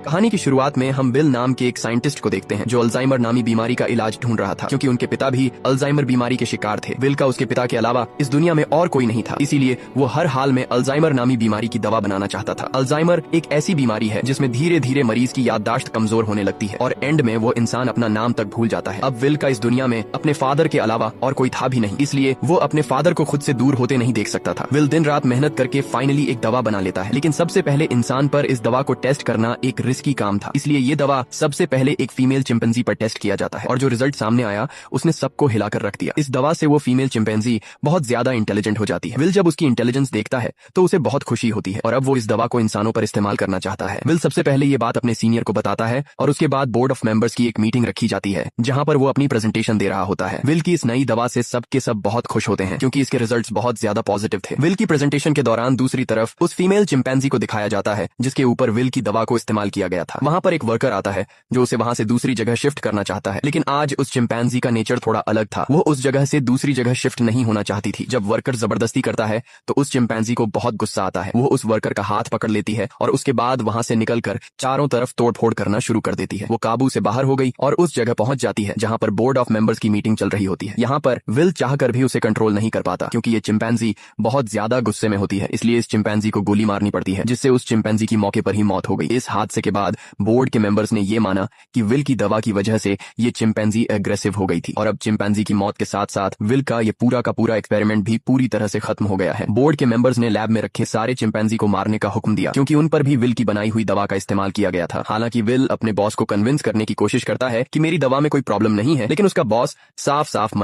कहानी की शुरुआत में हम विल नाम के एक साइंटिस्ट को देखते हैं जो अल्जाइमर नामी बीमारी का इलाज ढूंढ रहा था, क्योंकि उनके पिता भी अल्जाइमर बीमारी के शिकार थे। विल का उसके पिता के अलावा इस दुनिया में और कोई नहीं था, इसीलिए वो हर हाल में अल्जाइमर नामी बीमारी की दवा बनाना चाहता था। अल्जाइमर एक ऐसी बीमारी है जिसमें धीरे धीरे मरीज की याददाश्त कमजोर होने लगती है और एंड में वो इंसान अपना नाम तक भूल जाता है। अब विल का इस दुनिया में अपने फादर के अलावा और कोई था भी नहीं, इसलिए वो अपने फादर को खुद से दूर होते नहीं देख सकता था। विल दिन रात मेहनत करके फाइनली एक दवा बना लेता है, लेकिन सबसे पहले इंसान पर इस दवा को टेस्ट करना एक रिस्की काम था, इसलिए ये दवा सबसे पहले एक फीमेल चिंपैंजी पर टेस्ट किया जाता है और जो रिजल्ट सामने आया उसने सबको हिलाकर रख दिया। इस दवा से वो फीमेल चिंपैंजी बहुत ज्यादा इंटेलिजेंट हो जाती है। विल जब उसकी इंटेलिजेंस देखता है तो उसे बहुत खुशी होती है और अब वो इस दवा को इंसानों पर इस्तेमाल करना चाहता है। विल सबसे पहले ये बात अपने सीनियर को बताता है और उसके बाद बोर्ड ऑफ मेंबर्स की एक मीटिंग रखी जाती है जहां पर वो अपनी प्रेजेंटेशन दे रहा होता है। विल की इस नई दवा से सब के सब बहुत खुश होते हैं क्योंकि इसके रिजल्ट्स बहुत ज्यादा पॉजिटिव थे। विल की प्रेजेंटेशन के दौरान दूसरी तरफ उस फीमेल चिंपैंजी को दिखाया जाता है जिसके ऊपर विल की दवा को इस्तेमाल किया गया था। वहां पर एक वर्कर आता है जो उसे वहां से दूसरी जगह शिफ्ट करना चाहता है, लेकिन आज उस चिंपैंजी का नेचर थोड़ा अलग था। वो उस जगह से दूसरी जगह शिफ्ट नहीं होना चाहती थी। जब वर्कर जबरदस्ती करता है तो उस चिंपैंजी को बहुत गुस्सा आता है। वो उस वर्कर का हाथ पकड़ लेती है और उसके बाद वहां से निकलकर चारों तरफ तोड़फोड़ करना शुरू कर देती है। वो काबू से बाहर हो गई और उस जगह पहुंच जाती है जहां पर बोर्ड ऑफ मेंबर्स की मीटिंग चल रही होती है। यहाँ पर विल चाहकर भी उसे कंट्रोल नहीं कर पाता क्योंकि ये चिंपैंजी बहुत ज्यादा गुस्से में होती है, इसलिए इस चिंपैंजी को गोली मारनी पड़ती है जिससे उस चिंपैंजी की मौके पर ही मौत हो गई। इस हादसे के बाद बोर्ड के मेंबर्स ने ये माना कि विल की दवा की वजह से ये चिंपैंजी एग्रेसिव हो गई थी और अब चिंपैंजी की मौत के साथ साथ विल का ये पूरा का पूरा एक्सपेरिमेंट भी पूरी तरह से खत्म हो गया है। बोर्ड के मेंबर्स ने लैब में रखे सारे चिंपैंजी को मारने का हुक्म दिया क्योंकि उन पर भी विल की बनाई हुई दवा का इस्तेमाल किया गया था। हालांकि विल अपने बॉस को कन्विंस करने की कोशिश करता है कि मेरी दवा में कोई प्रॉब्लम नहीं है, लेकिन उसका बॉस साफ साफ